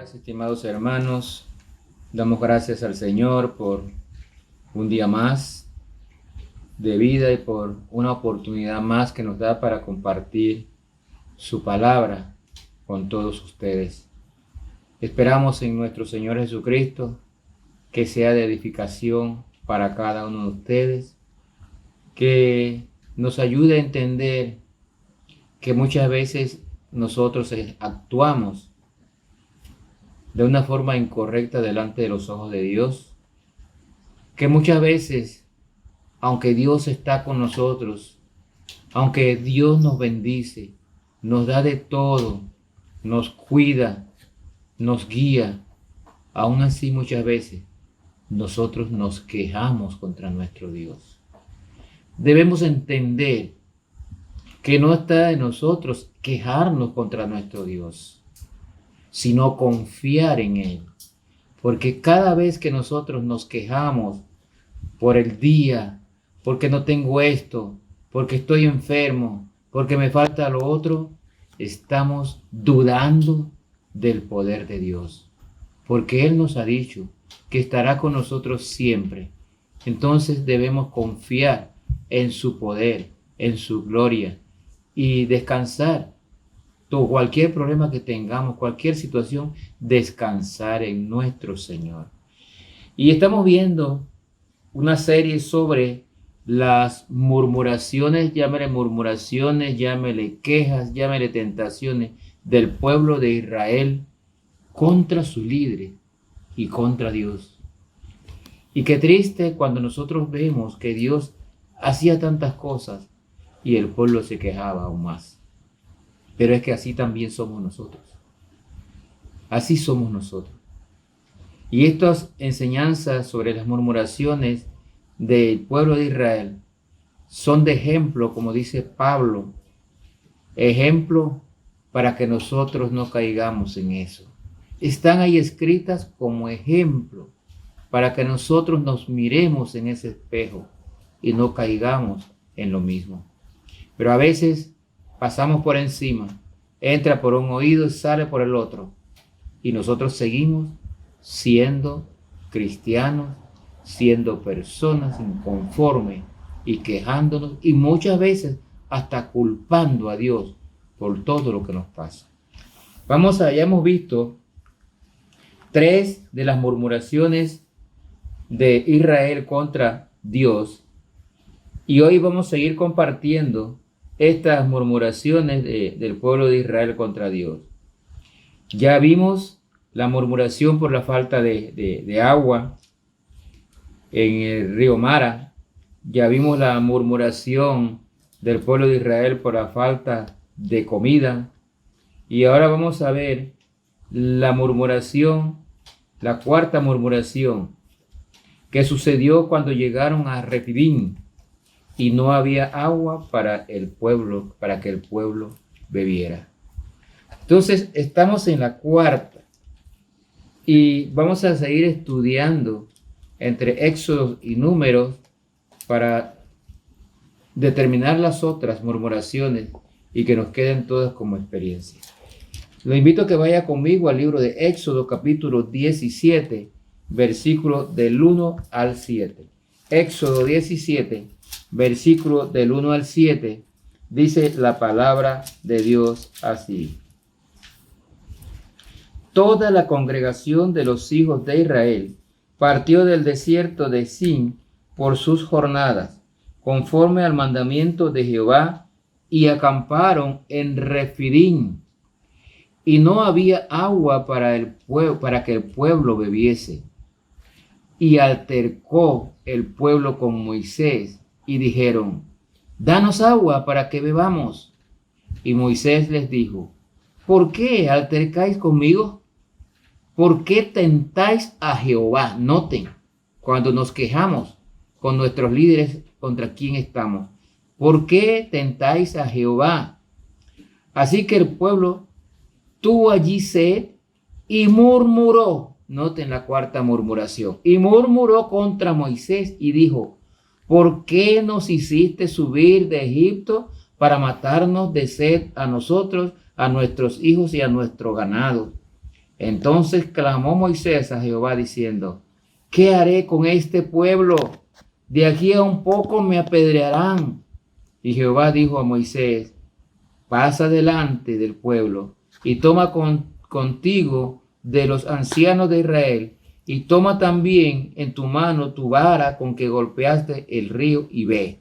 días, estimados hermanos. Damos gracias al Señor por un día más de vida y por una oportunidad más que nos da para compartir su palabra con todos ustedes. Esperamos en nuestro Señor Jesucristo que sea de edificación para cada uno de ustedes, que nos ayude a entender que muchas veces nosotros actuamos de una forma incorrecta delante de los ojos de Dios, que muchas veces, aunque Dios está con nosotros, aunque Dios nos bendice, nos da de todo, nos cuida, nos guía, aún así muchas veces nosotros nos quejamos contra nuestro Dios. Debemos entender que no está en nosotros quejarnos contra nuestro Dios, sino confiar en Él. Porque cada vez que nosotros nos quejamos por el día, porque no tengo esto, porque estoy enfermo, porque me falta lo otro, estamos dudando del poder de Dios. Porque Él nos ha dicho que estará con nosotros siempre. Entonces debemos confiar en su poder, en su gloria y descansar. Cualquier problema que tengamos, cualquier situación, descansar en nuestro Señor. Y estamos viendo una serie sobre las murmuraciones, llámele quejas, llámele tentaciones del pueblo de Israel contra sus líderes y contra Dios. Y qué triste cuando nosotros vemos que Dios hacía tantas cosas y el pueblo se quejaba aún más. Pero es que así también somos nosotros. Así somos nosotros. Y estas enseñanzas sobre las murmuraciones del pueblo de Israel son de ejemplo, como dice Pablo, ejemplo para que nosotros no caigamos en eso. Están ahí escritas como ejemplo para que nosotros nos miremos en ese espejo y no caigamos en lo mismo. Pero a veces pasamos por encima, entra por un oído y sale por el otro. Y nosotros seguimos siendo cristianos, siendo personas inconformes y quejándonos y muchas veces hasta culpando a Dios por todo lo que nos pasa. Ya hemos visto 3 de las murmuraciones de Israel contra Dios y hoy vamos a seguir compartiendo estas murmuraciones del pueblo de Israel contra Dios. Ya vimos la murmuración por la falta de agua en el río Mara. Ya vimos la murmuración del pueblo de Israel por la falta de comida. Y ahora vamos a ver la murmuración, la cuarta murmuración, que sucedió cuando llegaron a Refidim y no había agua para el pueblo, para que el pueblo bebiera. Entonces, estamos en la cuarta y vamos a seguir estudiando entre Éxodos y Números para determinar las otras murmuraciones y que nos queden todas como experiencia. Lo invito a que vaya conmigo al libro de Éxodo, capítulo 17, versículo del 1 al 7. Éxodo 17, versículo del 1 al 7, dice la palabra de Dios así. Toda la congregación de los hijos de Israel partió del desierto de Sin por sus jornadas, conforme al mandamiento de Jehová, y acamparon en Refidim. Y no había agua para que el pueblo bebiese. Y altercó el pueblo con Moisés y dijeron: danos agua para que bebamos. Y Moisés les dijo: ¿por qué altercáis conmigo? ¿Por qué tentáis a Jehová? Noten, cuando nos quejamos con nuestros líderes, ¿contra quién estamos? ¿Por qué tentáis a Jehová? Así que el pueblo tuvo allí sed y murmuró. Noten la cuarta murmuración. Y murmuró contra Moisés y dijo: ¿por qué nos hiciste subir de Egipto para matarnos de sed a nosotros, a nuestros hijos y a nuestro ganado? Entonces clamó Moisés a Jehová diciendo: ¿qué haré con este pueblo? De aquí a un poco me apedrearán. Y Jehová dijo a Moisés: pasa delante del pueblo y toma contigo de los ancianos de Israel, y toma también en tu mano tu vara con que golpeaste el río, y ve.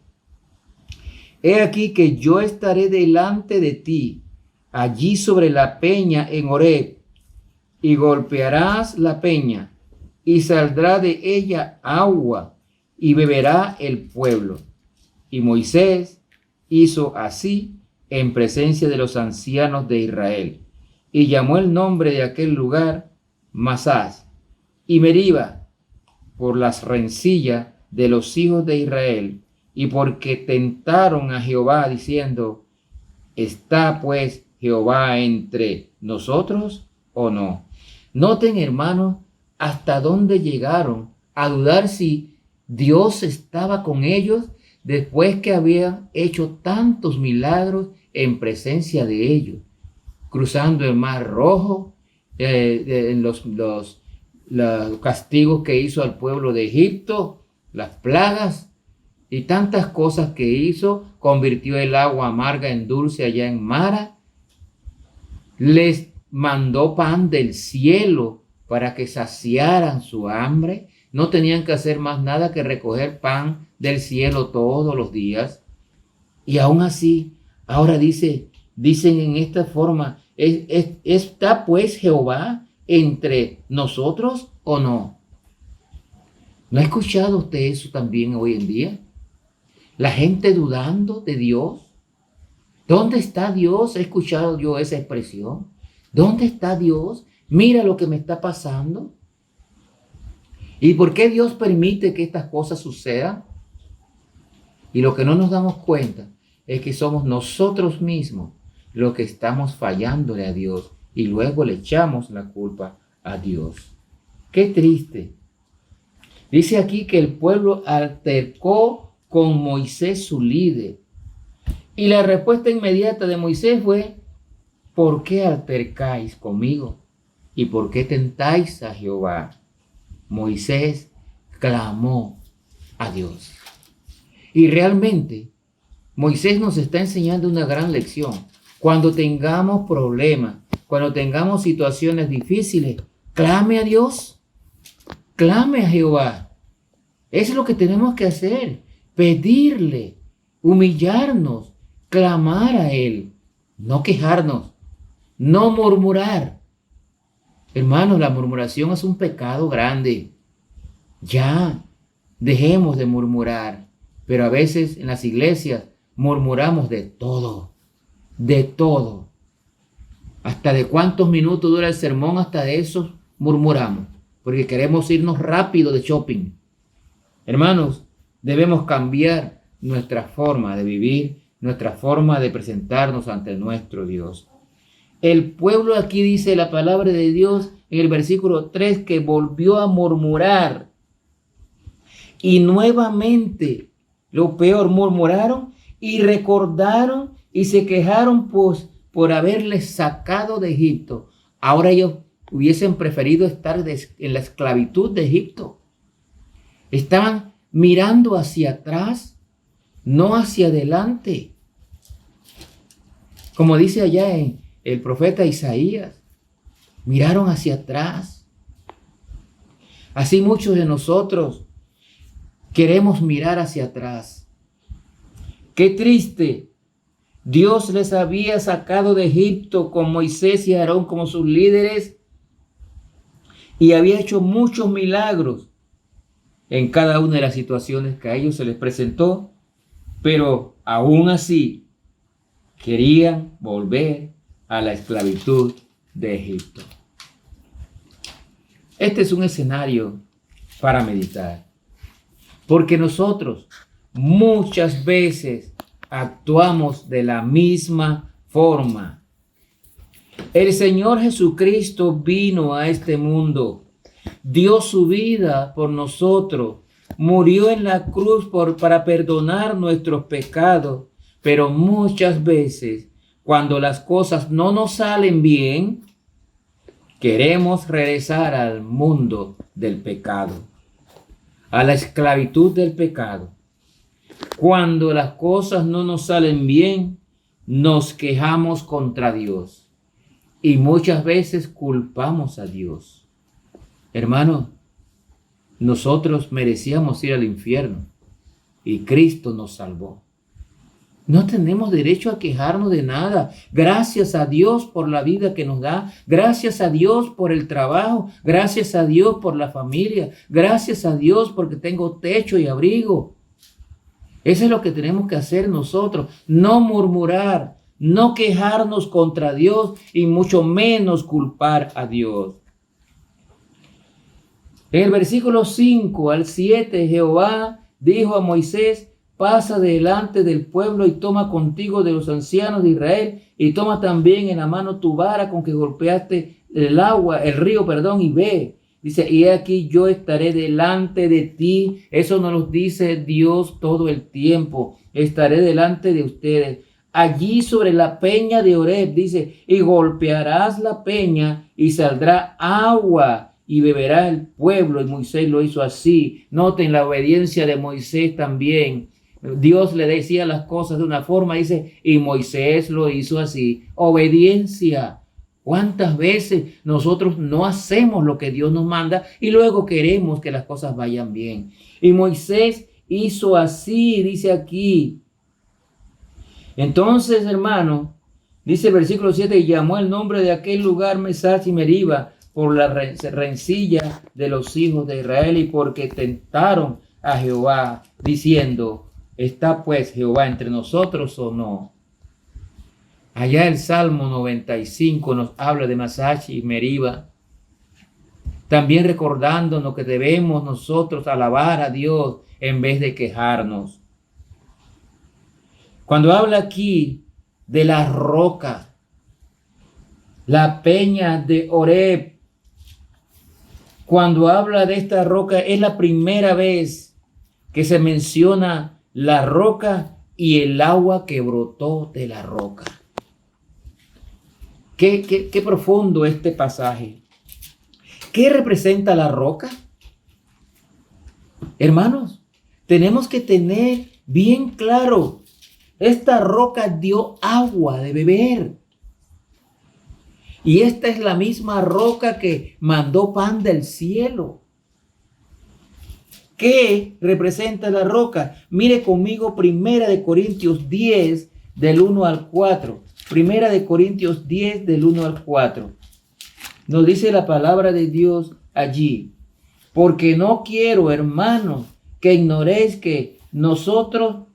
He aquí que yo estaré delante de ti, allí sobre la peña en Horeb, y golpearás la peña, y saldrá de ella agua, y beberá el pueblo. Y Moisés hizo así en presencia de los ancianos de Israel, y llamó el nombre de aquel lugar Masás y Meriba, por las rencillas de los hijos de Israel, y porque tentaron a Jehová diciendo: ¿está pues Jehová entre nosotros o no? Noten, hermanos, hasta dónde llegaron a dudar si Dios estaba con ellos después que habían hecho tantos milagros en presencia de ellos, cruzando el Mar Rojo, en los castigos que hizo al pueblo de Egipto, las plagas y tantas cosas que hizo. Convirtió el agua amarga en dulce allá en Mara. Les mandó pan del cielo para que saciaran su hambre. No tenían que hacer más nada que recoger pan del cielo todos los días. Y aún así, ahora dicen en esta forma: ¿está pues Jehová entre nosotros o no? ¿No ha escuchado usted eso también hoy en día? La gente dudando de Dios. ¿Dónde está Dios? He escuchado yo esa expresión. ¿Dónde está Dios? Mira lo que me está pasando. ¿Y por qué Dios permite que estas cosas sucedan? Y lo que no nos damos cuenta es que somos nosotros mismos los que estamos fallándole a Dios y luego le echamos la culpa a Dios. Qué triste. Dice aquí que el pueblo altercó con Moisés, su líder. Y la respuesta inmediata de Moisés fue: ¿por qué altercáis conmigo? ¿Y por qué tentáis a Jehová? Moisés clamó a Dios. Y realmente Moisés nos está enseñando una gran lección. Cuando tengamos problemas, cuando tengamos situaciones difíciles, clame a Dios, clame a Jehová. Eso es lo que tenemos que hacer: pedirle, humillarnos, clamar a Él, no quejarnos, no murmurar. Hermanos, la murmuración es un pecado grande. Ya, dejemos de murmurar. Pero a veces en las iglesias murmuramos de todo, de todo. Hasta de cuántos minutos dura el sermón, hasta de eso murmuramos, porque queremos irnos rápido de shopping. Hermanos, debemos cambiar nuestra forma de vivir, nuestra forma de presentarnos ante nuestro Dios. El pueblo, aquí dice la palabra de Dios en el versículo 3, que volvió a murmurar. Y nuevamente, lo peor, murmuraron y recordaron y se quejaron pues por haberles sacado de Egipto. Ahora ellos hubiesen preferido estar en la esclavitud de Egipto. Estaban mirando hacia atrás, no hacia adelante. Como dice allá en el profeta Isaías, miraron hacia atrás. Así muchos de nosotros queremos mirar hacia atrás. Qué triste. Dios les había sacado de Egipto con Moisés y Aarón como sus líderes y había hecho muchos milagros en cada una de las situaciones que a ellos se les presentó, pero aún así querían volver a la esclavitud de Egipto. Este es un escenario para meditar, porque nosotros muchas veces actuamos de la misma forma. El Señor Jesucristo vino a este mundo, dio su vida por nosotros, murió en la cruz para perdonar nuestros pecados, pero muchas veces cuando las cosas no nos salen bien, Queremos regresar al mundo del pecado, a la esclavitud del pecado. Cuando las cosas no nos salen bien, nos quejamos contra Dios y muchas veces culpamos a Dios. Hermano, nosotros merecíamos ir al infierno y Cristo nos salvó. No tenemos derecho a quejarnos de nada. Gracias a Dios por la vida que nos da. Gracias a Dios por el trabajo. Gracias a Dios por la familia. Gracias a Dios porque tengo techo y abrigo. Eso es lo que tenemos que hacer nosotros. No murmurar, no quejarnos contra Dios y mucho menos culpar a Dios. En el versículo 5 al 7, Jehová dijo a Moisés: pasa delante del pueblo y toma contigo de los ancianos de Israel y toma también en la mano tu vara con que golpeaste el río, y ve. Dice, y aquí yo estaré delante de ti. Eso nos lo dice Dios todo el tiempo. Estaré delante de ustedes. Allí sobre la peña de Horeb, dice, y golpearás la peña y saldrá agua y beberá el pueblo. Y Moisés lo hizo así. Noten la obediencia de Moisés también. Dios le decía las cosas de una forma, dice, y Moisés lo hizo así. Obediencia. ¿Cuántas veces nosotros no hacemos lo que Dios nos manda y luego queremos que las cosas vayan bien? Y Moisés hizo así, dice aquí. Entonces, hermano, dice el versículo 7, y llamó el nombre de aquel lugar Mesach y Meriba por la rencilla de los hijos de Israel y porque tentaron a Jehová, diciendo, ¿está pues Jehová entre nosotros o no? Allá el Salmo 95 nos habla de Mesach y Meriba, también recordándonos que debemos nosotros alabar a Dios en vez de quejarnos. Cuando habla aquí de la roca, la peña de Horeb, cuando habla de esta roca es la primera vez que se menciona la roca y el agua que brotó de la roca. Qué profundo este pasaje. ¿Qué representa la roca? Hermanos, tenemos que tener bien claro, esta roca dio agua de beber. Y esta es la misma roca que mandó pan del cielo. ¿Qué representa la roca? Mire conmigo 1 Corintios 10 del 1 al 4. 1 Corintios 10 del 1 al 4. Nos dice la palabra de Dios allí. Porque no quiero, hermanos, que ignoréis que nuestros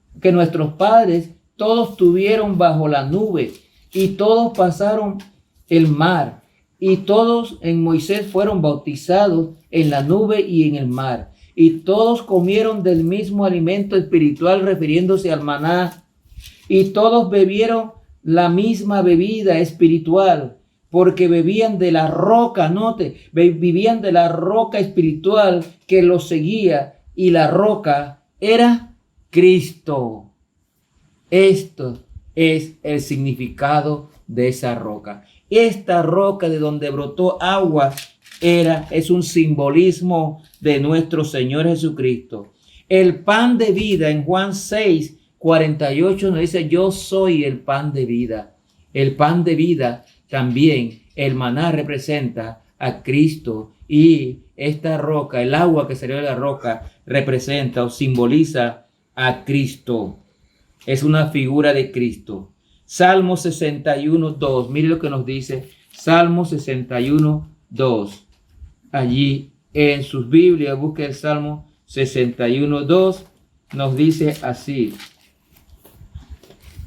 padres todos estuvieron bajo la nube y todos pasaron el mar y todos en Moisés fueron bautizados en la nube y en el mar y todos comieron del mismo alimento espiritual refiriéndose al maná y todos bebieron la misma bebida espiritual porque bebían de la roca, vivían de la roca espiritual que los seguía y la roca era Cristo. Esto es el significado de esa roca. Esta roca de donde brotó agua es un simbolismo de nuestro Señor Jesucristo. El pan de vida en Juan 6:48 nos dice, yo soy el pan de vida. El pan de vida también, el maná representa a Cristo y esta roca, el agua que salió de la roca, representa o simboliza a Cristo. Es una figura de Cristo. Salmo 61:2. Mire lo que nos dice Salmo 61:2. Allí en sus Biblias, busque el Salmo 61:2. Nos dice así.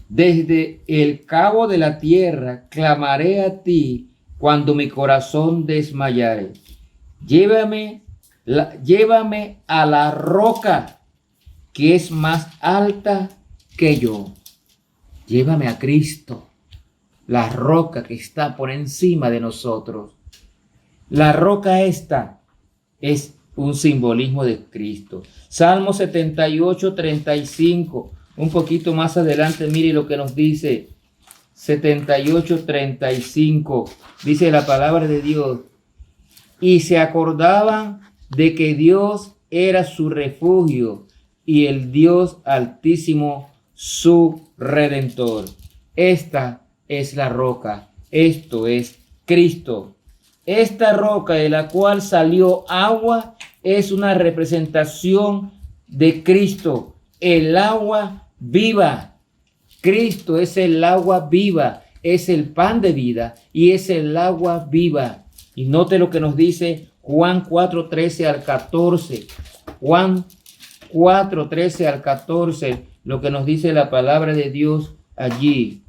Desde el cabo de la tierra clamaré a ti cuando mi corazón desmayare. Llévame a la roca que es más alta que yo. Llévame a Cristo, la roca que está por encima de nosotros. La roca esta es un simbolismo de Cristo. Salmo 78:35. Un poquito más adelante, mire lo que nos dice. 78:35. Dice la palabra de Dios. y se acordaban de que Dios era su refugio y el Dios Altísimo su Redentor. Esta es la roca, esto es Cristo. Esta roca de la cual salió agua es una representación de Cristo, el agua viva. Cristo es el agua viva, es el pan de vida y es el agua viva. Y note lo que nos dice Juan 4:13 al 14. Juan 4:13 al 14, lo que nos dice la palabra de Dios allí.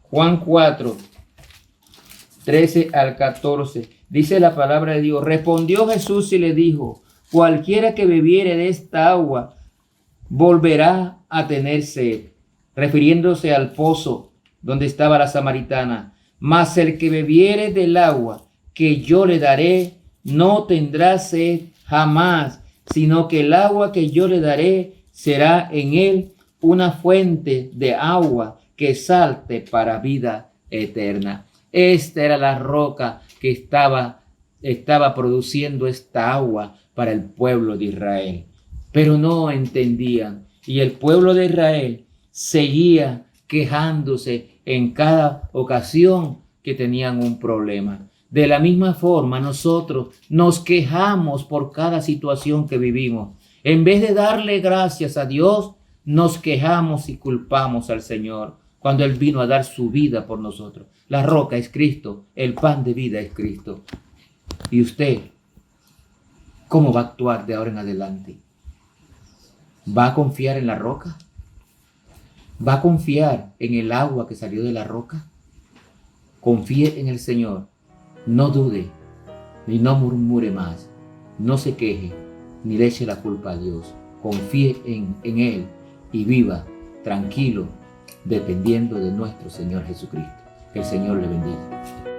Juan 4:13 al 14. Dice la palabra de Dios: respondió Jesús y le dijo: cualquiera que bebiere de esta agua volverá a tener sed, refiriéndose al pozo donde estaba la samaritana. Mas el que bebiere del agua que yo le daré no tendrá sed jamás, sino que el agua que yo le daré será en él una fuente de agua que salte para vida eterna. Esta era la roca que estaba produciendo esta agua para el pueblo de Israel. Pero no entendían. Y el pueblo de Israel seguía quejándose en cada ocasión que tenían un problema. De la misma forma, nosotros nos quejamos por cada situación que vivimos. En vez de darle gracias a Dios, nos quejamos y culpamos al Señor cuando Él vino a dar su vida por nosotros. La roca es Cristo, el pan de vida es Cristo. ¿Y usted cómo va a actuar de ahora en adelante? ¿Va a confiar en la roca? ¿Va a confiar en el agua que salió de la roca? Confíe en el Señor. No dude, ni no murmure más. No se queje, ni le eche la culpa a Dios. Confíe en Él y viva tranquilo, dependiendo de nuestro Señor Jesucristo. Que el Señor le bendiga.